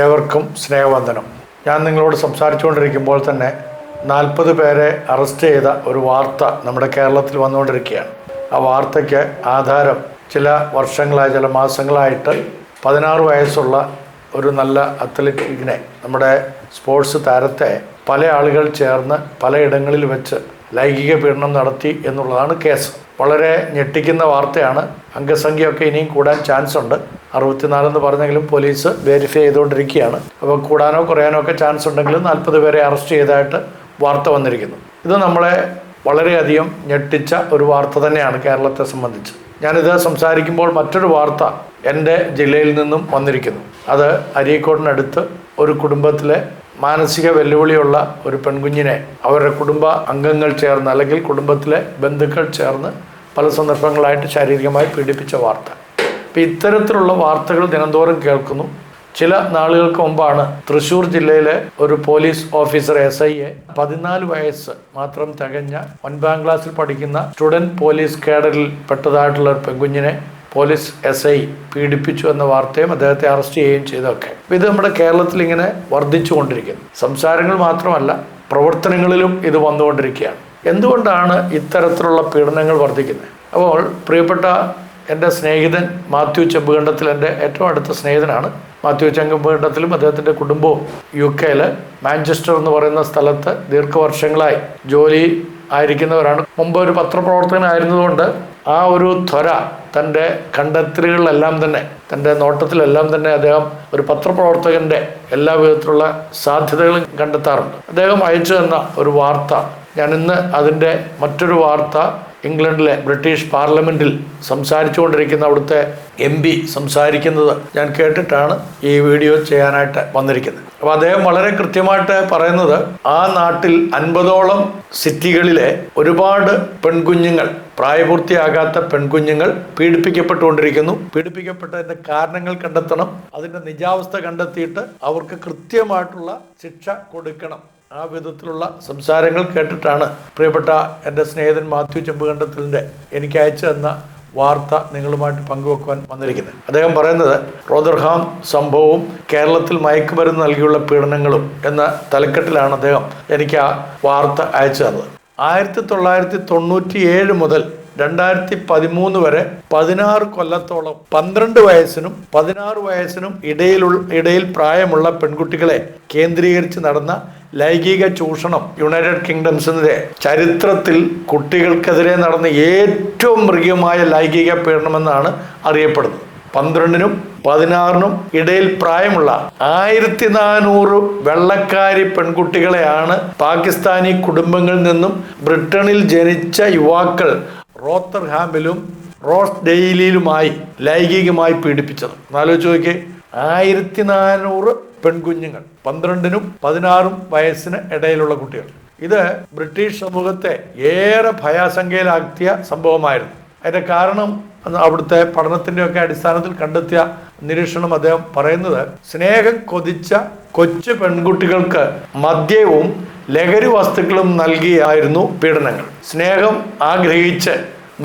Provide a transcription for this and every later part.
ഏവർക്കും സ്നേഹവന്ദനം. ഞാൻ നിങ്ങളോട് സംസാരിച്ചുകൊണ്ടിരിക്കുമ്പോൾ തന്നെ 40 പേരെ അറസ്റ്റ് ചെയ്ത ഒരു വാർത്ത നമ്മുടെ കേരളത്തിൽ വന്നുകൊണ്ടിരിക്കുകയാണ്. ആ വാർത്തയ്ക്ക് ആധാരം ചില വർഷങ്ങളായി, ചില മാസങ്ങളായിട്ട് 16 വയസ്സുള്ള ഒരു നല്ല അത്ലറ്റിക്കിനെ, നമ്മുടെ സ്പോർട്സ് താരത്തെ പല ആളുകൾ ചേർന്ന് പലയിടങ്ങളിൽ വെച്ച് ലൈംഗിക പീഡനം നടത്തി എന്നുള്ളതാണ് കേസ്. വളരെ ഞെട്ടിക്കുന്ന വാർത്തയാണ്. അംഗസംഖ്യയൊക്കെ ഇനിയും കൂടാൻ ചാൻസ് ഉണ്ട്. 64 എന്ന് പറഞ്ഞെങ്കിലും പോലീസ് വെരിഫൈ ചെയ്തുകൊണ്ടിരിക്കുകയാണ്. അപ്പോൾ കൂടാനോ കുറയാനോ ഒക്കെ ചാൻസ് ഉണ്ടെങ്കിലും 40 പേരെ അറസ്റ്റ് ചെയ്തതായിട്ട് വാർത്ത വന്നിരിക്കുന്നു. ഇത് നമ്മളെ വളരെയധികം ഞെട്ടിച്ച ഒരു വാർത്ത തന്നെയാണ് കേരളത്തെ സംബന്ധിച്ച്. ഞാനിത് സംസാരിക്കുമ്പോൾ മറ്റൊരു വാർത്ത എൻ്റെ ജില്ലയിൽ നിന്നും വന്നിരിക്കുന്നു. അത് അരീക്കോടിനടുത്ത് ഒരു കുടുംബത്തിലെ മാനസിക വെല്ലുവിളിയുള്ള ഒരു പെൺകുഞ്ഞിനെ അവരുടെ കുടുംബ അംഗങ്ങൾ ചേർന്ന്, അല്ലെങ്കിൽ കുടുംബത്തിലെ ബന്ധുക്കൾ ചേർന്ന് പല സന്ദർഭങ്ങളായിട്ട് ശാരീരികമായി പീഡിപ്പിച്ച വാർത്ത. അപ്പോൾ ഇത്തരത്തിലുള്ള വാർത്തകൾ ദിനംതോറും കേൾക്കുന്നു. ചില നാളുകൾക്ക് മുമ്പാണ് തൃശ്ശൂർ ജില്ലയിലെ ഒരു പോലീസ് ഓഫീസർ SIയെ 14 വയസ്സ് മാത്രം തികഞ്ഞ 9ാം ക്ലാസ്സിൽ പഠിക്കുന്ന സ്റ്റുഡൻറ് പോലീസ് കേഡറിൽ പെട്ടതായിട്ടുള്ള ഒരു പെൺകുഞ്ഞിനെ പോലീസ് SI പീഡിപ്പിച്ചു എന്ന വാർത്തയും അദ്ദേഹത്തെ അറസ്റ്റ് ചെയ്യുകയും ചെയ്തൊക്കെ. ഇത് നമ്മുടെ കേരളത്തിൽ ഇങ്ങനെ വർദ്ധിച്ചു കൊണ്ടിരിക്കുന്നു. സംസാരങ്ങൾ മാത്രമല്ല, പ്രവർത്തനങ്ങളിലും ഇത് വന്നുകൊണ്ടിരിക്കുകയാണ്. എന്തുകൊണ്ടാണ് ഇത്തരത്തിലുള്ള പീഡനങ്ങൾ വർദ്ധിക്കുന്നത്? അപ്പോൾ പ്രിയപ്പെട്ട എൻ്റെ സ്നേഹിതൻ മാത്യു ചെമ്പുകണ്ടത്തിൽ, എൻ്റെ ഏറ്റവും അടുത്ത സ്നേഹിതനാണ്. മാത്യു ചെമ്പുകണ്ടത്തിലും അദ്ദേഹത്തിൻ്റെ കുടുംബവും UK മാഞ്ചസ്റ്റർ എന്ന് പറയുന്ന സ്ഥലത്ത് ദീർഘവർഷങ്ങളായി ജോലി ആയിരിക്കുന്നവരാണ്. മുമ്പ് ഒരു പത്രപ്രവർത്തകനായിരുന്നതുകൊണ്ട് ആ ഒരു ത്വര തൻ്റെ കണ്ടെത്തലുകളിലെല്ലാം തന്നെ, തൻ്റെ നോട്ടത്തിലെല്ലാം തന്നെ അദ്ദേഹം ഒരു പത്രപ്രവർത്തകൻ്റെ എല്ലാ വിധത്തിലുള്ള സാധ്യതകളും കണ്ടെത്താറുണ്ട്. അദ്ദേഹം അയച്ചു തന്ന ഒരു വാർത്ത, ഞാനിന്ന് അതിൻ്റെ മറ്റൊരു വാർത്ത ഇംഗ്ലണ്ടിലെ ബ്രിട്ടീഷ് പാർലമെൻറ്റിൽ സംസാരിച്ചുകൊണ്ടിരിക്കുന്ന അവിടുത്തെ MP സംസാരിക്കുന്നത് ഞാൻ കേട്ടിട്ടാണ് ഈ വീഡിയോ ചെയ്യാനായിട്ട് വന്നിരിക്കുന്നത്. അപ്പോൾ അദ്ദേഹം വളരെ കൃത്യമായിട്ട് പറയുന്നത്, ആ നാട്ടിൽ 50ഓളം സിറ്റികളിലെ ഒരുപാട് പെൺകുഞ്ഞുങ്ങൾ, പ്രായപൂർത്തിയാകാത്ത പെൺകുഞ്ഞുങ്ങൾ പീഡിപ്പിക്കപ്പെട്ടുകൊണ്ടിരിക്കുന്നു. പീഡിപ്പിക്കപ്പെട്ടതിൻ്റെ കാരണങ്ങൾ കണ്ടെത്തണം, അതിൻ്റെ നിജാവസ്ഥ കണ്ടെത്തിയിട്ട് അവർക്ക് കൃത്യമായിട്ടുള്ള ശിക്ഷ കൊടുക്കണം. ആ വിധത്തിലുള്ള സംസാരങ്ങൾ കേട്ടിട്ടാണ് പ്രിയപ്പെട്ട എൻ്റെ സ്നേഹിതൻ മാത്യു ചെമ്പുകണ്ടത്തിലിൻ്റെ എനിക്ക് അയച്ചു തന്ന വാർത്ത നിങ്ങളുമായിട്ട് പങ്കുവെക്കുവാൻ വന്നിരിക്കുന്നത്. അദ്ദേഹം പറയുന്നത്, റോദർഹാം സംഭവവും കേരളത്തിൽ മയക്കുമരുന്ന് നൽകിയുള്ള പീഡനങ്ങളും എന്ന തലക്കെട്ടിലാണ് അദ്ദേഹം എനിക്ക് ആ വാർത്ത അയച്ചു തന്നത്. 1997 മുതൽ 2013 വരെ 16 കൊല്ലത്തോളം 12 വയസ്സിനും 16 വയസ്സിനും ഇടയിൽ പ്രായമുള്ള പെൺകുട്ടികളെ കേന്ദ്രീകരിച്ച് നടന്ന ലൈംഗിക ചൂഷണം യുണൈറ്റഡ് കിങ്ഡംസിന്റെ ചരിത്രത്തിൽ കുട്ടികൾക്കെതിരെ നടന്ന ഏറ്റവും മൃഗീയമായ ലൈംഗിക പീഡനമെന്നാണ് അറിയപ്പെടുന്നത്. 12നും 16നും ഇടയിൽ പ്രായമുള്ള 1400 വെള്ളക്കാരി പെൺകുട്ടികളെയാണ് പാകിസ്ഥാനി കുടുംബങ്ങളിൽ നിന്നും ബ്രിട്ടനിൽ ജനിച്ച യുവാക്കൾ റോത്തർഹാമിലും റോസ്ഡെയിലുമായി ലൈംഗികമായി പീഡിപ്പിച്ചത്. ആലോചിച്ച് നോക്കിയേ, 1400 പെൺകുഞ്ഞുങ്ങൾ, 12നും 16 വയസ്സിന് ഇടയിലുള്ള കുട്ടികൾ. ഇത് ബ്രിട്ടീഷ് സമൂഹത്തെ ഏറെ ഭയാശങ്കയിലാക്കിയ സംഭവമായിരുന്നു. അതിൻ്റെ കാരണം അവിടുത്തെ പഠനത്തിൻ്റെയൊക്കെ അടിസ്ഥാനത്തിൽ കണ്ടെത്തിയ നിരീക്ഷണം അദ്ദേഹം പറയുന്നത്, സ്നേഹം കൊതിച്ച കൊച്ചു പെൺകുട്ടികൾക്ക് മദ്യവും ലഹരി വസ്തുക്കളും നൽകിയായിരുന്നു പീഡനങ്ങൾ. സ്നേഹം ആഗ്രഹിച്ച്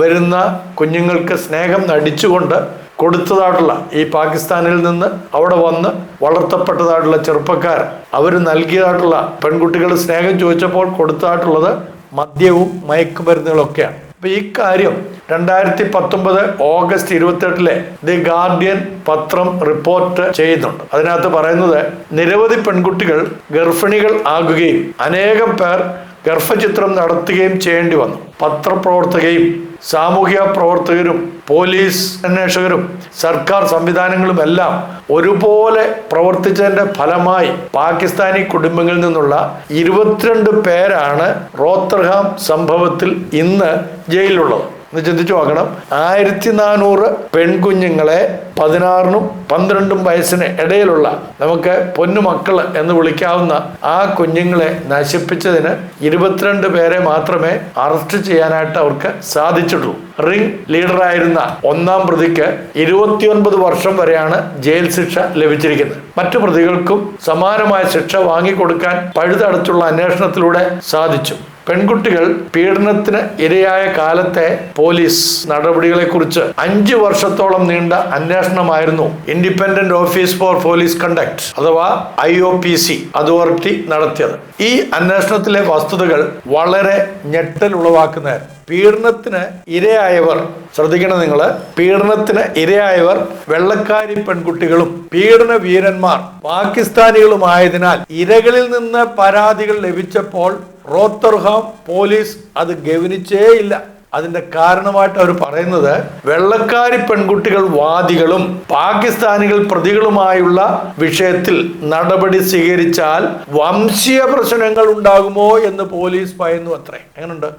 വരുന്ന കുഞ്ഞുങ്ങൾക്ക് സ്നേഹം നടിച്ചുകൊണ്ട് കൊടുത്തതായിട്ടുള്ള, ഈ പാകിസ്ഥാനിൽ നിന്ന് അവിടെ വന്ന് വളർത്തപ്പെട്ടതായിട്ടുള്ള ചെറുപ്പക്കാർ അവർ നൽകിയതായിട്ടുള്ള പെൺകുട്ടികൾ സ്നേഹം ചോദിച്ചപ്പോൾ കൊടുത്തതായിട്ടുള്ളത് മദ്യവും മയക്കുമരുന്നുകളൊക്കെയാണ്. അപ്പോൾ ഈ കാര്യം 2019 ഓഗസ്റ്റ് 28 ദി ഗാർഡിയൻ പത്രം റിപ്പോർട്ട് ചെയ്യുന്നുണ്ട്. അതിനകത്ത് പറയുന്നത്, നിരവധി പെൺകുട്ടികൾ ഗർഭിണികൾ ആകുകയും അനേകം പേർ ഗർഭചിത്രം നടത്തുകയും ചെയ്യേണ്ടി വന്നു. പത്രപ്രവർത്തകയും സാമൂഹ്യ പ്രവർത്തകരും പോലീസ് അന്വേഷകരും സർക്കാർ സംവിധാനങ്ങളും എല്ലാം ഒരുപോലെ പ്രവർത്തിച്ചതിന്റെ ഫലമായി പാകിസ്ഥാനി കുടുംബങ്ങളിൽ നിന്നുള്ള 22 പേരാണ് റോത്തർഹാം സംഭവത്തിൽ ഇന്ന് ജയിലിലുള്ളത്. എന്ന് ചിന്തിച്ചു നോക്കണം. 1400 പെൺകുഞ്ഞുങ്ങളെ 16നും 12 വയസ്സിന് ഇടയിലുള്ള നമുക്ക് പൊന്നുമക്കൾ എന്ന് വിളിക്കാവുന്ന ആ കുഞ്ഞുങ്ങളെ നശിപ്പിച്ചതിന് 22 പേരെ മാത്രമേ അറസ്റ്റ് ചെയ്യാനായിട്ട് അവർക്ക് സാധിച്ചിട്ടുള്ളൂ. റിംഗ് ലീഡറായിരുന്ന 1ാം പ്രതിക്ക് 29 വർഷം വരെയാണ് ജയിൽ ശിക്ഷ ലഭിച്ചിരിക്കുന്നത്. മറ്റു പ്രതികൾക്കും സമാനമായ ശിക്ഷ വാങ്ങിക്കൊടുക്കാൻ പഴുതടച്ചുള്ള അന്വേഷണത്തിലൂടെ സാധിച്ചു. പെൺകുട്ടികൾ പീഡനത്തിന് ഇരയായ കാലത്തെ പോലീസ് നടപടികളെക്കുറിച്ച് 5 വർഷത്തോളം നീണ്ട അന്വേഷണമായിരുന്നു Independent Office for Police Conduct അഥവാ IOPC അതോറിറ്റി നടത്തിയത്. ഈ അന്വേഷണത്തിലെ വസ്തുതകൾ വളരെ ഞെട്ടൽ ഉളവാക്കുന്നതായിരുന്നു. പീഡനത്തിന് ഇരയായവർ, ശ്രദ്ധിക്കണം നിങ്ങൾ, പീഡനത്തിന് ഇരയായവർ വെള്ളക്കാരി പെൺകുട്ടികളും പീഡന വീരന്മാർ പാകിസ്ഥാനികളുമായതിനാൽ ഇരകളിൽ നിന്ന് പരാതികൾ ലഭിച്ചപ്പോൾ റോത്തർഹാം പോലീസ് അത് ഗവനിച്ചേയില്ല. അതിന്റെ കാരണമായിട്ട് അവർ പറയുന്നത്, വെള്ളക്കാരി പെൺകുട്ടികൾ വാദികളും പാകിസ്ഥാനികൾ പ്രതികളുമായുള്ള വിഷയത്തിൽ നടപടി സ്വീകരിച്ചാൽ വംശീയ പ്രശ്നങ്ങൾ ഉണ്ടാകുമോ എന്ന് പോലീസ് ഭയന്നു അത്രേ. എങ്ങനുണ്ട്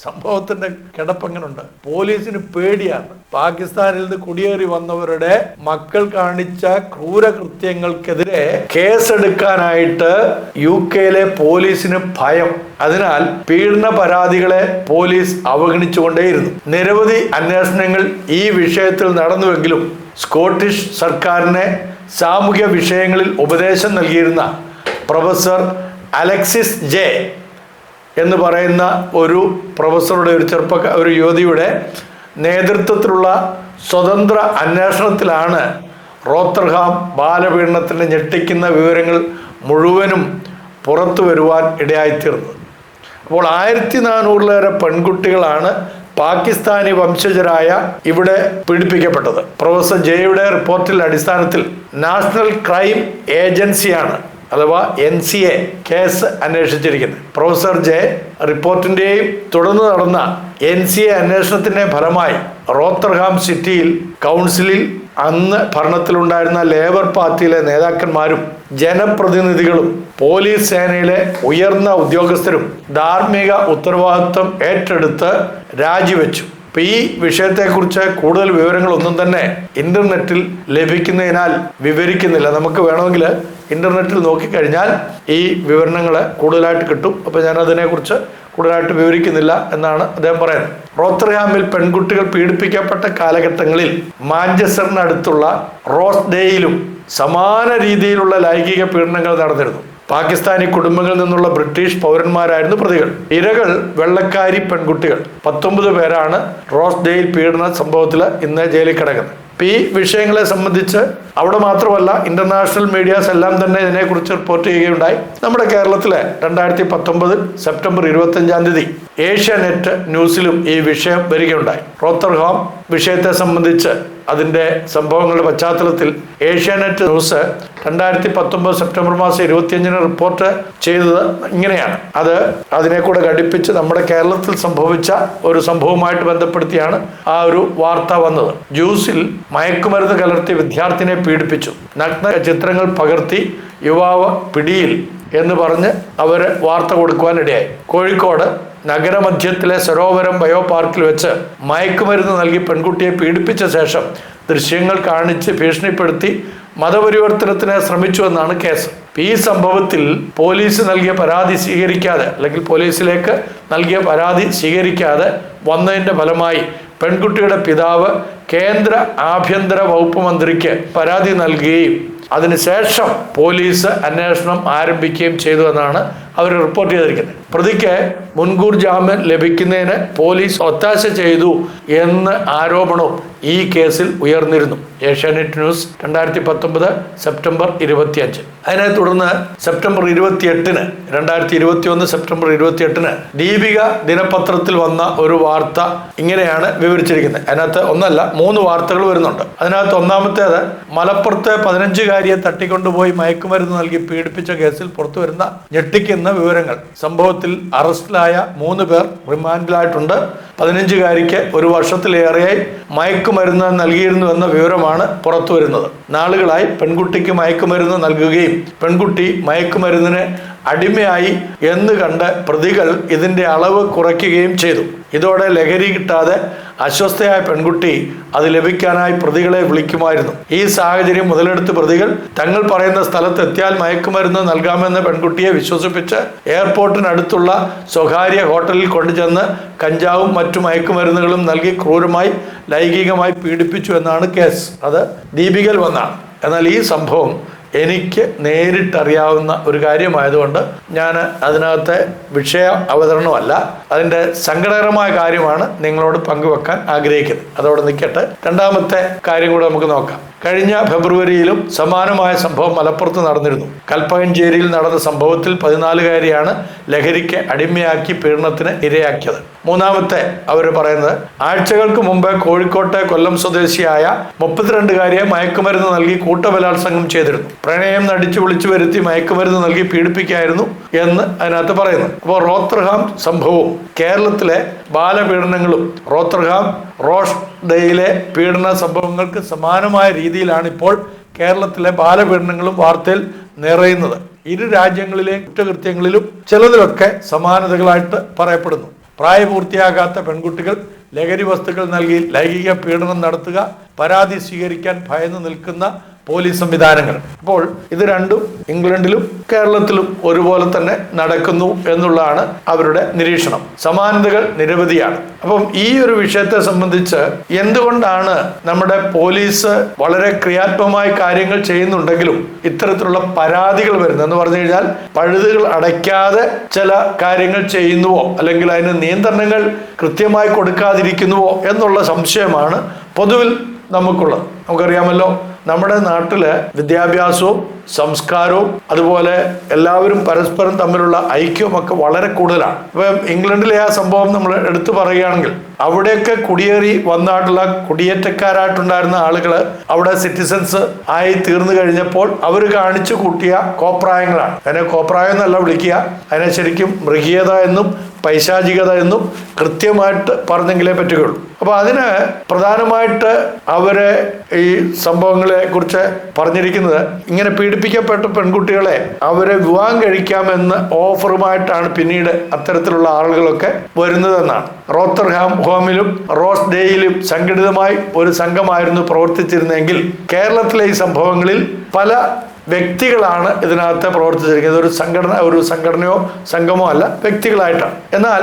സംഭവത്തിന്റെ കിടപ്പെങ്ങനുണ്ട്? പോലീസിന് പേടിയാണ്. പാകിസ്ഥാനിൽ നിന്ന് കുടിയേറി വന്നവരുടെ മക്കൾ കാണിച്ച ക്രൂരകൃത്യങ്ങൾക്കെതിരെ കേസെടുക്കാനായിട്ട് UK പോലീസിന് ഭയം. അതിനാൽ പീഡന പരാതികളെ പോലീസ് അവഗണിച്ചുകൊണ്ടേയിരുന്നു. നിരവധി അന്വേഷണങ്ങൾ ഈ വിഷയത്തിൽ നടന്നുവെങ്കിലും സ്കോട്ടിഷ് സർക്കാരിനെ സാമൂഹ്യ വിഷയങ്ങളിൽ ഉപദേശം നൽകിയിരുന്ന പ്രൊഫസർ അലക്സിസ് ജെ എന്ന് പറയുന്ന ഒരു പ്രൊഫസറുടെ ഒരു യുവതിയുടെ നേതൃത്വത്തിലുള്ള സ്വതന്ത്ര അന്വേഷണത്തിലാണ് റോത്തർഹാം ബാലപീഡനത്തിൻ്റെ ഞെട്ടിക്കുന്ന വിവരങ്ങൾ മുഴുവനും പുറത്തു വരുവാൻ ഇടയായിത്തീർന്നത്. അപ്പോൾ 1400-ലേറെ പെൺകുട്ടികളാണ് പാകിസ്ഥാനി വംശജരായ ഇവിടെ പീഡിപ്പിക്കപ്പെട്ടത്. പ്രൊഫസർ ജെയുടെ റിപ്പോർട്ടിന്റെ അടിസ്ഥാനത്തിൽ നാഷണൽ ക്രൈം ഏജൻസിയാണ് അഥവാ NCA കേസ് അന്വേഷിച്ചിരിക്കുന്നത്. പ്രൊഫസർ ജെ റിപ്പോർട്ടിന്റെയും തുടർന്ന് നടന്ന NCA അന്വേഷണത്തിന്റെ ഫലമായി റോത്തർഹാം സിറ്റിയിൽ കൗൺസിലിൽ അന്ന് ഭരണത്തിലുണ്ടായിരുന്ന ലേബർ പാർട്ടിയിലെ നേതാക്കന്മാരും ജനപ്രതിനിധികളും പോലീസ് സേനയിലെ ഉയർന്ന ഉദ്യോഗസ്ഥരും ധാർമ്മിക ഉത്തരവാദിത്വം ഏറ്റെടുത്ത് രാജിവെച്ചു. ഈ വിഷയത്തെക്കുറിച്ച് കൂടുതൽ വിവരങ്ങളൊന്നും തന്നെ ഇന്റർനെറ്റിൽ ലഭിക്കുന്നതിനാൽ വിവരിക്കുന്നില്ല. നമുക്ക് വേണമെങ്കിൽ ഇന്റർനെറ്റിൽ നോക്കിക്കഴിഞ്ഞാൽ ഈ വിവരണങ്ങൾ കൂടുതലായിട്ട് കിട്ടും. അപ്പോൾ ഞാൻ അതിനെക്കുറിച്ച് കൂടുതലായിട്ട് വിവരിക്കുന്നില്ല എന്നാണ് അദ്ദേഹം പറയുന്നത്. റോത്തർഹാമിൽ പെൺകുട്ടികൾ പീഡിപ്പിക്കപ്പെട്ട കാലഘട്ടങ്ങളിൽ മാഞ്ചസ്റ്ററിനടുത്തുള്ള റോസ്ഡേയിലും സമാന രീതിയിലുള്ള ലൈംഗിക പീഡനങ്ങൾ നടന്നിരുന്നു. പാകിസ്ഥാനി കുടുംബങ്ങളിൽ നിന്നുള്ള ബ്രിട്ടീഷ് പൗരന്മാരായിരുന്നു പ്രതികൾ. ഇരകൾ വെള്ളക്കാരി പെൺകുട്ടികൾ. 19 പേരാണ് റോസ്ഡേയിൽ പീഡന സംഭവത്തിൽ ഇന്ന് ജയിലിൽ കിടക്കുന്നത്. ഈ വിഷയങ്ങളെ സംബന്ധിച്ച് അവിടെ മാത്രമല്ല ഇന്റർനാഷണൽ മീഡിയാസ് എല്ലാം തന്നെ ഇതിനെക്കുറിച്ച് റിപ്പോർട്ട് ചെയ്യുകയുണ്ടായി. നമ്മുടെ കേരളത്തിലെ 2019 സെപ്റ്റംബർ 25 ഏഷ്യാനെറ്റ് ന്യൂസിലും ഈ വിഷയം വരികയുണ്ടായി. റോത്തർഹാം വിഷയത്തെ സംബന്ധിച്ച് അതിൻ്റെ സംഭവങ്ങളുടെ പശ്ചാത്തലത്തിൽ ഏഷ്യാനെറ്റ് ന്യൂസ് 2019 സെപ്റ്റംബർ മാസം 25 റിപ്പോർട്ട് ചെയ്തത് ഇങ്ങനെയാണ്. അതിനെ കൂടെ ഘടിപ്പിച്ച് നമ്മുടെ കേരളത്തിൽ സംഭവിച്ച ഒരു സംഭവവുമായിട്ട് ബന്ധപ്പെടുത്തിയാണ് ആ ഒരു വാർത്ത വന്നത്. ജ്യൂസിൽ മയക്കുമരുന്ന് കലർത്തി വിദ്യാർത്ഥിനെ പീഡിപ്പിച്ചു, നഗ്ന ചിത്രങ്ങൾ പകർത്തി യുവാവ് പിടിയിൽ എന്ന് പറഞ്ഞ് അവർ വാർത്ത കൊടുക്കുവാനിടയായി. കോഴിക്കോട് നഗരമധ്യത്തിലെ സരോവരം ബയോ പാർക്കിൽ വെച്ച് മയക്കുമരുന്ന് നൽകി പെൺകുട്ടിയെ പീഡിപ്പിച്ച ശേഷം ദൃശ്യങ്ങൾ കാണിച്ച് ഭീഷണിപ്പെടുത്തി മതപരിവർത്തനത്തിന് ശ്രമിച്ചുവെന്നാണ് കേസ്. ഈ സംഭവത്തിൽ പോലീസ് നൽകിയ പരാതി സ്വീകരിക്കാതെ അല്ലെങ്കിൽ പോലീസിലേക്ക് നൽകിയ പരാതി സ്വീകരിക്കാതെ വന്നതിൻ്റെ ഫലമായി പെൺകുട്ടിയുടെ പിതാവ് കേന്ദ്ര ആഭ്യന്തര വകുപ്പ് മന്ത്രിക്ക് പരാതി നൽകുകയും അതിനുശേഷം പോലീസ് അന്വേഷണം ആരംഭിക്കുകയും ചെയ്തു എന്നാണ് അവർ റിപ്പോർട്ട് ചെയ്തിരിക്കുന്നത്. പ്രതിക്ക് മുൻകൂർ ജാമ്യം ലഭിക്കുന്നതിന് പോലീസ് ഒത്താശ ചെയ്തു എന്ന ആരോപണവും ഈ കേസിൽ ഉയർന്നിരുന്നു. Asianet news 2019 September 25. അതിനെ തുടർന്ന് സെപ്റ്റംബർ 28 2021 സെപ്റ്റംബർ 28 ദീപിക ദിനപത്രത്തിൽ വന്ന ഒരു വാർത്ത ഇങ്ങനെയാണ് വിവരിച്ചിരിക്കുന്നത്. അതിനകത്ത് ഒന്നല്ല 3 വാർത്തകൾ വരുന്നുണ്ട്. അതിനകത്ത് ഒന്നാമത്തേത്, മലപ്പുറത്ത് 15-കാരിയെ തട്ടിക്കൊണ്ടുപോയി മയക്കുമരുന്ന് നൽകി പീഡിപ്പിച്ച കേസിൽ പുറത്തു വരുന്ന ഞെട്ടിക്കുന്ന വിവരങ്ങൾ. സംഭവത്തിൽ അറസ്റ്റിലായ 3 പേർ റിമാൻഡിലായിട്ടുണ്ട്. 15-കാരിക്ക് 1 വർഷത്തിലേറെയായി മയക്കുമരുന്ന് നൽകിയിരുന്നു എന്ന വിവരമാണ് പുറത്തു വരുന്നത്. നാളുകളായി പെൺകുട്ടിക്ക് മയക്കുമരുന്ന് നൽകുകയും പെൺകുട്ടി മയക്കുമരുന്നിന് അടിമയായി എന്ന് കണ്ട് പ്രതികൾ ഇതിൻ്റെ അളവ് കുറയ്ക്കുകയും ചെയ്തു. ഇതോടെ ലഹരി കിട്ടാതെ അസ്വസ്ഥയായ പെൺകുട്ടി അത് ലഭിക്കാനായി പ്രതികളെ വിളിക്കുമായിരുന്നു. ഈ സാഹചര്യം മുതലെടുത്ത് പ്രതികൾ തങ്ങൾ പറയുന്ന സ്ഥലത്ത് എത്തിയാൽ മയക്കുമരുന്ന് നൽകാമെന്ന് പെൺകുട്ടിയെ വിശ്വസിപ്പിച്ച് എയർപോർട്ടിനടുത്തുള്ള സ്വകാര്യ ഹോട്ടലിൽ കൊണ്ടുചെന്ന് കഞ്ചാവും മറ്റു മയക്കുമരുന്നുകളും നൽകി ക്രൂരമായി ലൈംഗികമായി പീഡിപ്പിച്ചു എന്നാണ് കേസ്. അത് ദീപികയിൽ വന്നാണ്. എന്നാൽ ഈ സംഭവം എനിക്ക് നേരിട്ടറിയാവുന്ന ഒരു കാര്യമായതുകൊണ്ട് ഞാൻ അതിനകത്തെ വിഷയ അവതരണമല്ല, അതിൻ്റെ സങ്കടകരമായ കാര്യമാണ് നിങ്ങളോട് പങ്കുവെക്കാൻ ആഗ്രഹിക്കുന്നത്. അതോടെ നിൽക്കട്ടെ. രണ്ടാമത്തെ കാര്യം കൂടെ നമുക്ക് നോക്കാം. കഴിഞ്ഞ ഫെബ്രുവരിയിലും സമാനമായ സംഭവം മലപ്പുറത്ത് നടന്നിരുന്നു. കൽപ്പകഞ്ചേരിയിൽ നടന്ന സംഭവത്തിൽ 14-കാരിയാണ് ലഹരിക്ക് അടിമയാക്കി പീഡനത്തിന് ഇരയാക്കിയത്. മൂന്നാമത്തെ അവർ പറയുന്നത്, ആഴ്ചകൾക്ക് മുമ്പ് കോഴിക്കോട്ടെ കൊല്ലം സ്വദേശിയായ 32-കാരിയെ മയക്കുമരുന്ന് നൽകി കൂട്ടബലാത്സംഗം ചെയ്തിരുന്നു. പ്രണയം നടിച്ചു വിളിച്ചു വരുത്തി മയക്കുമരുന്ന് നൽകി പീഡിപ്പിക്കായിരുന്നു എന്ന് അതിനകത്ത് പറയുന്നു. അപ്പോൾ റോത്തർഹാം സംഭവവും കേരളത്തിലെ ബാലപീഡനങ്ങളും റോത്തർഹാം റോഷ് ഡേയിലെ പീഡന സംഭവങ്ങൾക്ക് സമാനമായ രീതിയിലാണ് ഇപ്പോൾ കേരളത്തിലെ ബാലപീഡനങ്ങളും വാർത്തയിൽ നിറയുന്നത്. ഇരു രാജ്യങ്ങളിലെ കുറ്റകൃത്യങ്ങളിലും ചിലതിലൊക്കെ സമാനതകളായിട്ട് പറയപ്പെടുന്നു. പ്രായപൂർത്തിയാകാത്ത പെൺകുട്ടികൾ ലഹരി വസ്തുക്കൾ നൽകി ലൈംഗിക പീഡനം നടത്തുക, പരാതി സ്വീകരിക്കാൻ ഭയന്ന് നിൽക്കുന്ന പോലീസ് സംവിധാനങ്ങൾ. അപ്പോൾ ഇത് രണ്ടും ഇംഗ്ലണ്ടിലും കേരളത്തിലും ഒരുപോലെ തന്നെ നടക്കുന്നു എന്നുള്ളതാണ് അവരുടെ നിരീക്ഷണം. സമാനതകൾ നിരവധിയാണ്. അപ്പം ഈ ഒരു വിഷയത്തെ സംബന്ധിച്ച് എന്തുകൊണ്ടാണ് നമ്മുടെ പോലീസ് വളരെ ക്രിയാത്മകമായ കാര്യങ്ങൾ ചെയ്യുന്നുണ്ടെങ്കിലും ഇത്തരത്തിലുള്ള പരാതികൾ വരുന്നത് എന്ന് പറഞ്ഞു കഴിഞ്ഞാൽ പഴുതുകൾ അടയ്ക്കാതെ ചില കാര്യങ്ങൾ ചെയ്യുന്നുവോ അല്ലെങ്കിൽ അതിന് നിയന്ത്രണങ്ങൾ കൃത്യമായി കൊടുക്കാതിരിക്കുന്നുവോ എന്നുള്ള സംശയമാണ് പൊതുവിൽ നമുക്കുള്ളത്. നമുക്കറിയാമല്ലോ, നമ്മുടെ നാട്ടില് വിദ്യാഭ്യാസവും സംസ്കാരവും അതുപോലെ എല്ലാവരും പരസ്പരം തമ്മിലുള്ള ഐക്യവും ഒക്കെ വളരെ കൂടുതലാണ്. ഇപ്പം ഇംഗ്ലണ്ടിലെ ആ സംഭവം നമ്മൾ എടുത്തു പറയുകയാണെങ്കിൽ അവിടെയൊക്കെ കുടിയേറി വന്നായിട്ടുള്ള കുടിയേറ്റക്കാരായിട്ടുണ്ടായിരുന്ന ആളുകൾ അവിടെ സിറ്റിസൺസ് ആയി തീർന്നു കഴിഞ്ഞപ്പോൾ അവർ കാണിച്ചു കൂട്ടിയ കോപ്രായങ്ങളാണ്. അതിനെ കോപ്രായം എന്നല്ല വിളിക്കുക, അതിനെ ശരിക്കും മൃഗീയത എന്നും പൈശാചികത എന്നും കൃത്യമായിട്ട് പറഞ്ഞെങ്കിലേ പറ്റുകയുള്ളൂ. അപ്പോൾ അതിന് പ്രധാനമായിട്ട് അവരെ ഈ സംഭവങ്ങളെ കുറിച്ച് പറഞ്ഞിരിക്കുന്നത്, ഇങ്ങനെ പീഡിപ്പിക്കപ്പെട്ട പെൺകുട്ടികളെ അവരെ വിവാഹം കഴിക്കാമെന്ന് ഓഫറുമായിട്ടാണ് പിന്നീട് അത്തരത്തിലുള്ള ആളുകളൊക്കെ വരുന്നതെന്നാണ്. റോത്തർഹാം ഹോമിലും റോസ് ഡേയിലും സംഘടിതമായി ഒരു സംഘമായിരുന്നു പ്രവർത്തിച്ചിരുന്നെങ്കിൽ കേരളത്തിലെ ഈ സംഭവങ്ങളിൽ പല വ്യക്തികളാണ് ഇതിനകത്ത് പ്രവർത്തിച്ചിരിക്കുന്നത്. ഒരു സംഘടനയോ സംഘമോ അല്ല, വ്യക്തികളായിട്ടാണ്. എന്നാൽ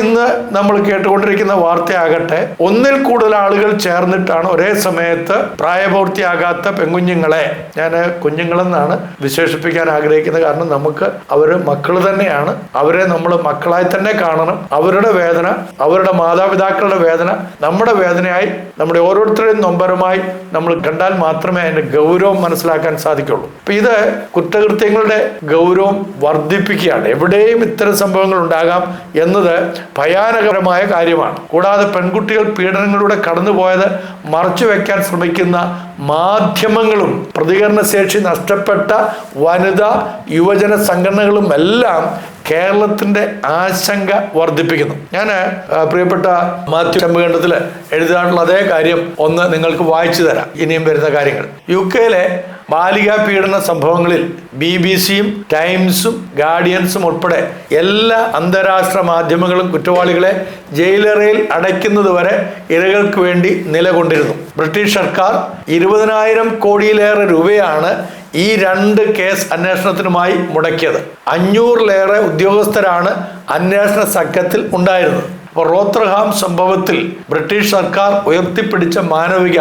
ഇന്ന് നമ്മൾ കേട്ടുകൊണ്ടിരിക്കുന്ന വാർത്തയാകട്ടെ, ഒന്നിൽ കൂടുതൽ ആളുകൾ ചേർന്നിട്ടാണ് ഒരേ സമയത്ത് പ്രായപൂർത്തിയാകാത്ത പെൺകുഞ്ഞുങ്ങളെ, ഞാൻ കുഞ്ഞുങ്ങളെന്നാണ് വിശേഷിപ്പിക്കാൻ ആഗ്രഹിക്കുന്നത്, കാരണം നമുക്ക് അവർ മക്കൾ തന്നെയാണ്, അവരെ നമ്മൾ മക്കളായി തന്നെ കാണണം. അവരുടെ വേദന, അവരുടെ മാതാപിതാക്കളുടെ വേദന നമ്മുടെ വേദനയായി, നമ്മുടെ ഓരോരുത്തരുടെയും നൊമ്പരമായി നമ്മൾ കണ്ടാൽ മാത്രമേ അതിന്റെ ഗൗരവം മനസ്സിലാക്കാൻ സാധിക്കുള്ളൂ. അപ്പൊ ഇത് കുറ്റകൃത്യങ്ങളുടെ ഗൗരവം വർദ്ധിപ്പിക്കുകയാണ്. എവിടെയും ഇത്തരം സംഭവങ്ങൾ ഉണ്ടാകാം എന്നത് ഭയാനകരമായ കാര്യമാണ്. കൂടാതെ പെൺകുട്ടികൾ പീഡനങ്ങളിലൂടെ കടന്നുപോയത് മറച്ചുവെക്കാൻ ശ്രമിക്കുന്ന മാധ്യമങ്ങളും പ്രതികരണശേഷി നഷ്ടപ്പെട്ട വനിതാ യുവജന സംഘടനകളും എല്ലാം കേരളത്തിന്റെ ആശങ്ക വർദ്ധിപ്പിക്കുന്നു. ഞാൻ പ്രിയപ്പെട്ട മാത്യു ചെമ്പുകണ്ടത്തിൽ എഴുതാനുള്ള അതേ കാര്യം ഒന്ന് നിങ്ങൾക്ക് വായിച്ചു തരാം. ഇനിയും വരുന്ന കാര്യങ്ങൾ, UK-യിലെ ബാലികാ പീഡന സംഭവങ്ങളിൽ BBC-യും ടൈംസും ഗാർഡിയൻസും ഉൾപ്പെടെ എല്ലാ അന്താരാഷ്ട്ര മാധ്യമങ്ങളും കുറ്റവാളികളെ ജയിലറയിൽ അടയ്ക്കുന്നതുവരെ ഇരകൾക്ക് വേണ്ടി നിലകൊണ്ടിരുന്നു. ബ്രിട്ടീഷ് സർക്കാർ 20,000 കോടിയിലേറെ രൂപയാണ് ഈ 2 കേസ് അന്വേഷണത്തിനുമായി മുടക്കിയത്. 500-ലേറെ ഉദ്യോഗസ്ഥരാണ് അന്വേഷണ സംഘത്തിൽ ഉണ്ടായിരുന്നത്. അപ്പോൾ റോത്തർഹാം സംഭവത്തിൽ ബ്രിട്ടീഷ് സർക്കാർ ഉയർത്തിപ്പിടിച്ച മാനവിക,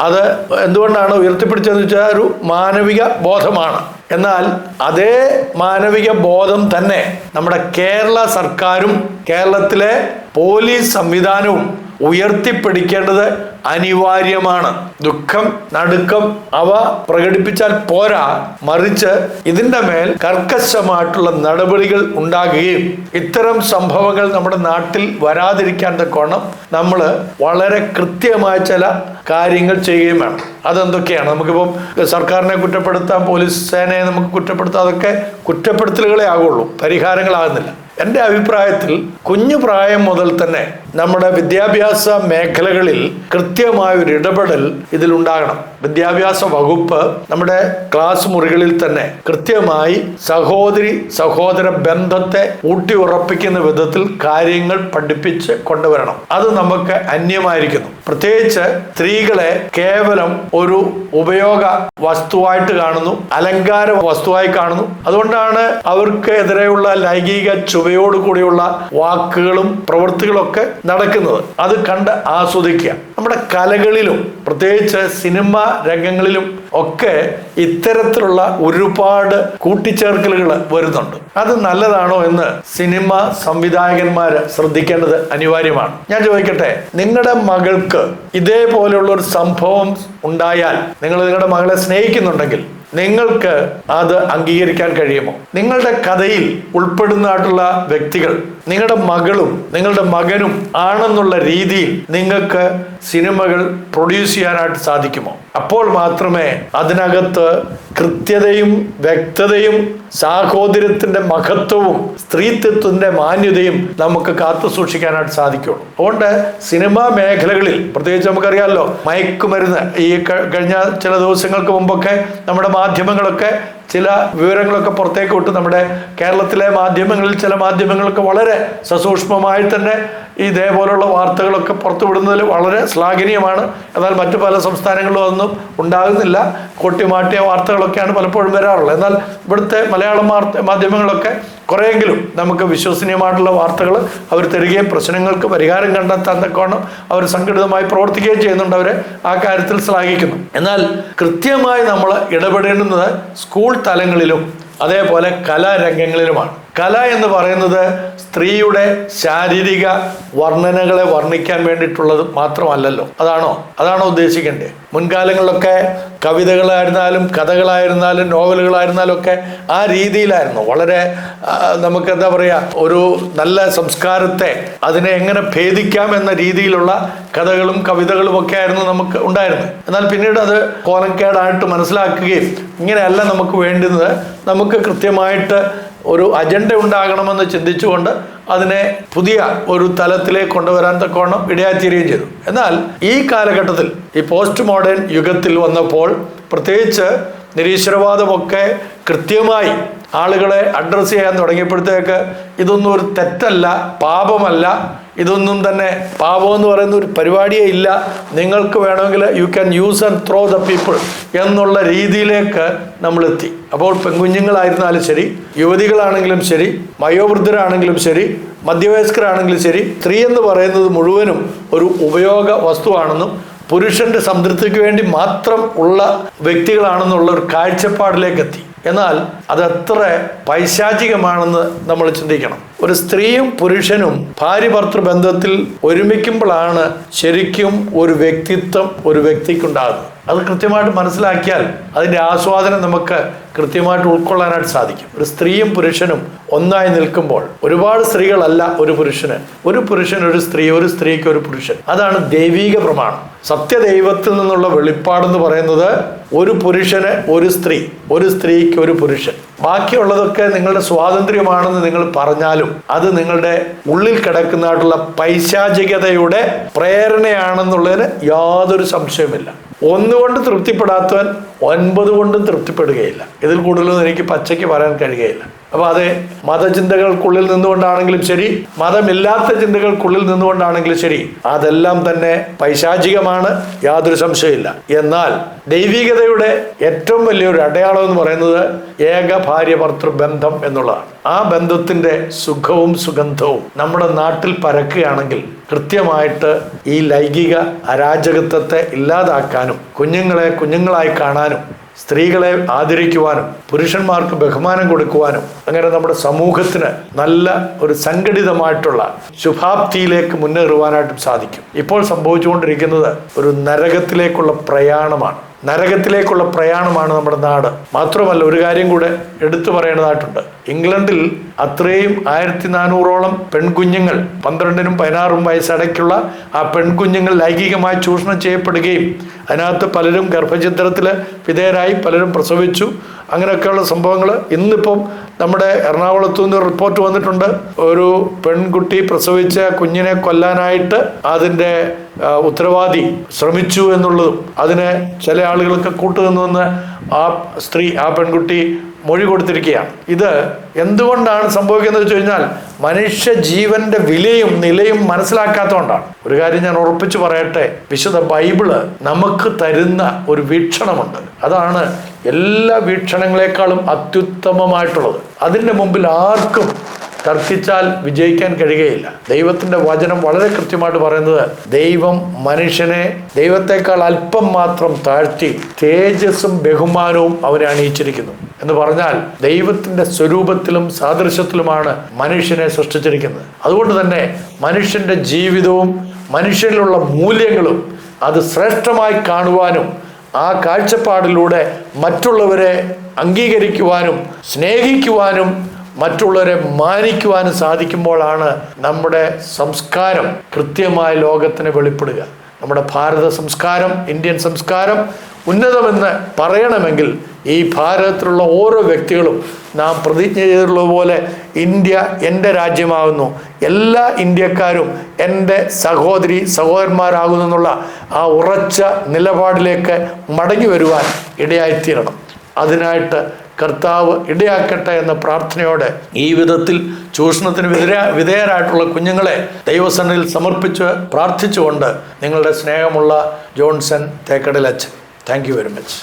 അത് എന്തുകൊണ്ടാണ് ഉയർത്തിപ്പിടിച്ചതെന്ന് വെച്ചാൽ ഒരു മാനവിക ബോധമാണ്. എന്നാൽ അതേ മാനവിക ബോധം തന്നെ നമ്മുടെ കേരള സർക്കാരും കേരളത്തിലെ പോലീസ് സംവിധാനവും ഉയർത്തിപ്പിടിക്കേണ്ടത് അനിവാര്യമാണ്. ദുഃഖം, നടുക്കം അവ പ്രകടിപ്പിച്ചാൽ പോരാ, മറിച്ച് ഇതിൻ്റെ മേൽ കർക്കശമായിട്ടുള്ള നടപടികൾ ഉണ്ടാകുകയും ഇത്തരം സംഭവങ്ങൾ നമ്മുടെ നാട്ടിൽ വരാതിരിക്കാൻ തക്കോണം നമ്മൾ വളരെ കൃത്യമായ ചില കാര്യങ്ങൾ ചെയ്യുകയും വേണം. അതെന്തൊക്കെയാണ്? നമുക്കിപ്പം സർക്കാരിനെ കുറ്റപ്പെടുത്താം, പോലീസ് സേനയെ നമുക്ക് കുറ്റപ്പെടുത്താം, അതൊക്കെ കുറ്റപ്പെടുത്തലുകളെ ആകുള്ളൂ, പരിഹാരങ്ങളാകുന്നില്ല. എൻ്റെ അഭിപ്രായത്തിൽ കുഞ്ഞു പ്രായം മുതൽ തന്നെ നമ്മുടെ വിദ്യാഭ്യാസ മേഖലകളിൽ കൃത്യമായൊരു ഇടപെടൽ ഇതിലുണ്ടാകണം. വിദ്യാഭ്യാസ വകുപ്പ് നമ്മുടെ ക്ലാസ് മുറികളിൽ തന്നെ കൃത്യമായി സഹോദരി സഹോദര ബന്ധത്തെ ഊട്ടിയുറപ്പിക്കുന്ന വിധത്തിൽ കാര്യങ്ങൾ പഠിപ്പിച്ച് കൊണ്ടുവരണം. അത് നമുക്ക് അന്യമായിരിക്കുന്നു. പ്രത്യേകിച്ച് സ്ത്രീകളെ കേവലം ഒരു ഉപയോഗ വസ്തുവായിട്ട് കാണുന്നു, അലങ്കാര വസ്തുവായി കാണുന്നു. അതുകൊണ്ടാണ് അവർക്ക് എതിരെയുള്ള ലൈംഗിക ചുവയോടുകൂടിയുള്ള വാക്കുകളും പ്രവൃത്തികളും ഒക്കെ നടക്കുന്നത്. അത് കണ്ട് ആസ്വദിക്കുക. നമ്മുടെ കലകളിലും പ്രത്യേകിച്ച് സിനിമ രംഗങ്ങളിലും ഒക്കെ ഇത്തരത്തിലുള്ള ഒരുപാട് കൂട്ടിച്ചേർക്കലുകൾ വരുന്നുണ്ട്. അത് നല്ലതാണോ എന്ന് സിനിമ സംവിധായകന്മാര് ശ്രദ്ധിക്കേണ്ടത് അനിവാര്യമാണ്. ഞാൻ ചോദിക്കട്ടെ, നിങ്ങളുടെ മകൾക്ക് ഇതേപോലെയുള്ള ഒരു സംഭവം ഉണ്ടായാൽ നിങ്ങൾ നിങ്ങളുടെ മകളെ സ്നേഹിക്കുന്നുണ്ടെങ്കിൽ നിങ്ങൾക്ക് അത് അംഗീകരിക്കാൻ കഴിയുമോ? നിങ്ങളുടെ കഥയിൽ ഉൾപ്പെടുന്നതായിട്ടുള്ള വ്യക്തികൾ നിങ്ങളുടെ മകളും നിങ്ങളുടെ മകനും ആണെന്നുള്ള രീതിയിൽ നിങ്ങൾക്ക് സിനിമകൾ പ്രൊഡ്യൂസ് ചെയ്യാനായിട്ട് സാധിക്കുമോ? അപ്പോൾ മാത്രമേ അതിനകത്ത് കൃത്യതയും വ്യക്തതയും സാഹോദര്യത്തിന്റെ മഹത്വവും സ്ത്രീത്വത്തിന്റെ മാന്യതയും നമുക്ക് കാത്തു സൂക്ഷിക്കാനായിട്ട് സാധിക്കുള്ളൂ. അതുകൊണ്ട് സിനിമാ മേഖലകളിൽ പ്രത്യേകിച്ച് നമുക്കറിയാമല്ലോ, മയക്കുമരുന്ന് ഈ കഴിഞ്ഞ ചില ദിവസങ്ങൾക്ക് മുമ്പൊക്കെ നമ്മുടെ മാധ്യമങ്ങളൊക്കെ ചില വിവരങ്ങളൊക്കെ പുറത്തേക്ക് വിട്ട് നമ്മുടെ കേരളത്തിലെ മാധ്യമങ്ങളിൽ ചില മാധ്യമങ്ങളൊക്കെ വളരെ സസൂക്ഷ്മമായി തന്നെ ഇതേപോലുള്ള വാർത്തകളൊക്കെ പുറത്തുവിടുന്നതിൽ വളരെ ശ്ലാഘനീയമാണ്. എന്നാൽ മറ്റു പല സംസ്ഥാനങ്ങളിലും അതൊന്നും ഉണ്ടാകുന്നില്ല. കൊട്ടിമാട്ടിയ വാർത്തകളൊക്കെയാണ് പലപ്പോഴും വരാറുള്ളത്. എന്നാൽ ഇവിടുത്തെ മലയാളം മാധ്യമങ്ങളൊക്കെ കുറേയെങ്കിലും നമുക്ക് വിശ്വസനീയമായിട്ടുള്ള വാർത്തകൾ അവർ തരികയും പ്രശ്നങ്ങൾക്ക് പരിഹാരം കണ്ടെത്താൻ തക്കവണ്ണം അവർ സംഘടിതമായി പ്രവർത്തിക്കുകയും ചെയ്യുന്നുണ്ട്. അവരെ ആ കാര്യത്തിൽ ശ്ലാഘിക്കുന്നു. എന്നാൽ കൃത്യമായി നമ്മൾ ഇടപെടേണ്ടുന്നത് സ്കൂൾ തലങ്ങളിലും അതേപോലെ കലാരംഗങ്ങളിലുമാണ്. കല എന്ന് പറയുന്നത് സ്ത്രീയുടെ ശാരീരിക വർണ്ണനകളെ വർണ്ണിക്കാൻ വേണ്ടിയിട്ടുള്ളത് മാത്രമല്ലല്ലോ. അതാണോ ഉദ്ദേശിക്കേണ്ടത്? മുൻകാലങ്ങളിലൊക്കെ കവിതകളായിരുന്നാലും കഥകളായിരുന്നാലും നോവലുകളായിരുന്നാലും ഒക്കെ ആ രീതിയിലായിരുന്നു. വളരെ നമുക്ക് എന്താ പറയുക, ഒരു നല്ല സംസ്കാരത്തെ അതിനെ എങ്ങനെ ഭേദിക്കാം എന്ന രീതിയിലുള്ള കഥകളും കവിതകളും ഒക്കെ ആയിരുന്നു നമുക്ക് ഉണ്ടായിരുന്നത്. എന്നാൽ പിന്നീട് അത് കോലക്കേടായിട്ട് മനസ്സിലാക്കുകയും ഇങ്ങനെയല്ല നമുക്ക് വേണ്ടുന്നത്, നമുക്ക് കൃത്യമായിട്ട് ഒരു അജണ്ട ഉണ്ടാകണമെന്ന് ചിന്തിച്ചുകൊണ്ട് അതിനെ പുതിയ ഒരു തലത്തിലേക്ക് കൊണ്ടുവരാൻ തക്കവണ്ണം ഇടയാത്തീരുകയും ചെയ്തു. എന്നാൽ ഈ കാലഘട്ടത്തിൽ ഈ പോസ്റ്റ് മോഡേൺ യുഗത്തിൽ വന്നപ്പോൾ പ്രത്യേകിച്ച് നിരീശ്വരവാദമൊക്കെ കൃത്യമായി ആളുകളെ അഡ്രസ്സ് ചെയ്യാൻ തുടങ്ങിയപ്പോഴത്തേക്ക് ഇതൊന്നും ഒരു തെറ്റല്ല, പാപമല്ല, ഇതൊന്നും തന്നെ പാപം എന്ന് പറയുന്ന ഒരു പരിപാടിയേ ഇല്ല, നിങ്ങൾക്ക് വേണമെങ്കിൽ you can use and throw the people എന്നുള്ള രീതിയിലേക്ക് നമ്മളെത്തി. അപ്പോൾ പെൺകുഞ്ഞുങ്ങളായിരുന്നാലും ശരി, യുവതികളാണെങ്കിലും ശരി, വയോവൃദ്ധരാണെങ്കിലും ശരി, മധ്യവയസ്കരാണെങ്കിലും ശരി, സ്ത്രീ എന്ന് പറയുന്നത് മുഴുവനും ഒരു ഉപയോഗ വസ്തുവാണെന്നും പുരുഷന്റെ സംതൃപ്തിക്ക് വേണ്ടി മാത്രം ഉള്ള വ്യക്തികളാണെന്നുള്ള ഒരു കാഴ്ചപ്പാടിലേക്ക് എത്തി. എന്നാൽ അതെത്ര പൈശാചികമാണെന്ന് നമ്മൾ ചിന്തിക്കണം. ഒരു സ്ത്രീയും പുരുഷനും ഭാര്യ ഭർത്തൃ ബന്ധത്തിൽ ഒരുമിക്കുമ്പോഴാണ് ശരിക്കും ഒരു വ്യക്തിത്വം ഒരു വ്യക്തിക്കുണ്ടാകുന്നത്. അത് കൃത്യമായിട്ട് മനസ്സിലാക്കിയാൽ അതിൻ്റെ ആസ്വാദനം നമുക്ക് കൃത്യമായിട്ട് ഉൾക്കൊള്ളാനായിട്ട് സാധിക്കും. ഒരു സ്ത്രീയും പുരുഷനും ഒന്നായി നിൽക്കുമ്പോൾ ഒരുപാട് സ്ത്രീകളല്ല ഒരു പുരുഷന്, ഒരു പുരുഷൻ ഒരു സ്ത്രീ, ഒരു സ്ത്രീക്ക് ഒരു പുരുഷൻ. അതാണ് ദൈവീക പ്രമാണം. സത്യദൈവത്തിൽ നിന്നുള്ള വെളിപ്പാടെന്ന് പറയുന്നത് ഒരു പുരുഷന് ഒരു സ്ത്രീ, ഒരു സ്ത്രീക്ക് ഒരു പുരുഷൻ. ബാക്കിയുള്ളതൊക്കെ നിങ്ങളുടെ സ്വാതന്ത്ര്യമാണെന്ന് നിങ്ങൾ പറഞ്ഞാലും അത് നിങ്ങളുടെ ഉള്ളിൽ കിടക്കുന്നതായിട്ടുള്ള പൈശാചികതയുടെ പ്രേരണയാണെന്നുള്ളതിന് യാതൊരു സംശയവുമില്ല. ഒന്നുകൊണ്ട് തൃപ്തിപ്പെടാത്തവൻ 9 കൊണ്ടും തൃപ്തിപ്പെടുകയില്ല. ഇതിൽ കൂടുതലൊന്നും എനിക്ക് പച്ചയ്ക്ക് പറയാൻ കഴിയുകയില്ല. അപ്പോൾ അത് മതചിന്തകൾക്കുള്ളിൽ നിന്നുകൊണ്ടാണെങ്കിലും ശരി, മതമില്ലാത്ത ചിന്തകൾക്കുള്ളിൽ നിന്നുകൊണ്ടാണെങ്കിലും ശരി, അതെല്ലാം തന്നെ പൈശാചികമാണ്, യാതൊരു സംശയമില്ല. എന്നാൽ ദൈവികതയുടെ ഏറ്റവും വലിയൊരു അടയാളം എന്ന് പറയുന്നത് ഏക ഭാര്യ ഭർത്തൃ ബന്ധം എന്നുള്ളതാണ്. ആ ബന്ധത്തിന്റെ സുഖവും സുഗന്ധവും നമ്മുടെ നാട്ടിൽ പരക്കുകയാണെങ്കിൽ കൃത്യമായിട്ട് ഈ ലൈംഗിക അരാജകത്വത്തെ ഇല്ലാതാക്കാനും കുഞ്ഞുങ്ങളെ കുഞ്ഞുങ്ങളായി കാണാനും സ്ത്രീകളെ ആദരിക്കുവാനും പുരുഷന്മാർക്ക് ബഹുമാനം കൊടുക്കുവാനും അങ്ങനെ നമ്മുടെ സമൂഹത്തിന് നല്ല ഒരു സംഘടിതമായിട്ടുള്ള ശുഭാപ്തിയിലേക്ക് മുന്നേറുവാനായിട്ടും സാധിക്കും. ഇപ്പോൾ സംഭവിച്ചുകൊണ്ടിരിക്കുന്നത് ഒരു നരകത്തിലേക്കുള്ള പ്രയാണമാണ്. നരകത്തിലേക്കുള്ള പ്രയാണമാണ് നമ്മുടെ നാട്. മാത്രമല്ല, ഒരു കാര്യം കൂടെ എടുത്തു പറയേണ്ടതായിട്ടുണ്ട്. ഇംഗ്ലണ്ടിൽ അത്രയും 1400ഓളം പെൺകുഞ്ഞുങ്ങൾ, 12നും 16 വയസ്സിടയ്ക്കുള്ള ആ പെൺകുഞ്ഞുങ്ങൾ ലൈംഗികമായി ചൂഷണം ചെയ്യപ്പെടുകയും അതിനകത്ത് പലരും ഗർഭഛിദ്രത്തിൽ വിധേയരായി, പലരും പ്രസവിച്ചു. അങ്ങനെയൊക്കെയുള്ള സംഭവങ്ങൾ ഇന്നിപ്പം നമ്മുടെ എറണാകുളത്തു നിന്ന് റിപ്പോർട്ട് വന്നിട്ടുണ്ട്. ഒരു പെൺകുട്ടി പ്രസവിച്ച കുഞ്ഞിനെ കൊല്ലാനായിട്ട് അതിൻ്റെ ഉത്തരവാദി ശ്രമിച്ചു എന്നുള്ളതും അതിന് ചില ആളുകൾക്ക് കൂട്ടുനിന്നുവെന്ന് ആ പെൺകുട്ടി മൊഴി കൊടുത്തിരിക്കുകയാണ്. ഇത് എന്തുകൊണ്ടാണ് സംഭവിക്കുന്നത് വെച്ച് കഴിഞ്ഞാൽ മനുഷ്യ ജീവന്റെ വിലയും നിലയും മനസ്സിലാക്കാത്തതുകൊണ്ടാണ്. ഒരു കാര്യം ഞാൻ ഉറപ്പിച്ചു പറയട്ടെ, വിശുദ്ധ ബൈബിള് നമുക്ക് തരുന്ന ഒരു വീക്ഷണമുണ്ട്. അതാണ് എല്ലാ വീക്ഷണങ്ങളെക്കാളും അത്യുത്തമമായിട്ടുള്ളത്. അതിൻ്റെ മുമ്പിൽ ആർക്കും തർക്കിച്ചാൽ വിജയിക്കാൻ കഴിയുകയില്ല. ദൈവത്തിൻ്റെ വചനം വളരെ കൃത്യമായിട്ട് പറയുന്നത്, ദൈവം മനുഷ്യനെ ദൈവത്തെക്കാൾ അല്പം മാത്രം താഴ്ത്തി തേജസ്സും ബഹുമാനവും അവനെ അണിയിച്ചിരിക്കുന്നു എന്ന് പറഞ്ഞാൽ ദൈവത്തിൻ്റെ സ്വരൂപത്തിലും സാദൃശ്യത്തിലുമാണ് മനുഷ്യനെ സൃഷ്ടിച്ചിരിക്കുന്നത്. അതുകൊണ്ട് തന്നെ മനുഷ്യൻ്റെ ജീവിതവും മനുഷ്യനിലുള്ള മൂല്യങ്ങളും അത് ശ്രേഷ്ഠമായി കാണുവാനും ആ കാഴ്ചപ്പാടിലൂടെ മറ്റുള്ളവരെ അംഗീകരിക്കുവാനും സ്നേഹിക്കുവാനും മറ്റുള്ളവരെ മാനിക്കുവാനും സാധിക്കുമ്പോഴാണ് നമ്മുടെ സംസ്കാരം കൃത്യമായ ലോകത്തിന് വെളിപ്പെടുക. നമ്മുടെ ഭാരത സംസ്കാരം, ഇന്ത്യൻ സംസ്കാരം ഉന്നതമെന്ന് പറയണമെങ്കിൽ ഈ ഭാരതത്തിലുള്ള ഓരോ വ്യക്തികളും നാം പ്രതിജ്ഞ ചെയ്തിട്ടുള്ളതുപോലെ ഇന്ത്യ എൻ്റെ രാജ്യമാകുന്നു, എല്ലാ ഇന്ത്യക്കാരും എൻ്റെ സഹോദരി സഹോദരന്മാരാകുന്നു എന്നുള്ള ആ ഉറച്ച നിലപാടിലേക്ക് മടങ്ങി വരുവാൻ ഇടയായിത്തീരണം. അതിനായിട്ട് കർത്താവ് ഇടയാക്കട്ടെ എന്ന പ്രാർത്ഥനയോടെ ഈ വിധത്തിൽ ചൂഷണത്തിന് വിധേയരായിട്ടുള്ള കുഞ്ഞുങ്ങളെ ദൈവസന്നിധിയിൽ സമർപ്പിച്ച് പ്രാർത്ഥിച്ചുകൊണ്ട് നിങ്ങളുടെ സ്നേഹമുള്ള ജോൺസൺ തേക്കടിലച്ചൻ. Thank you very much.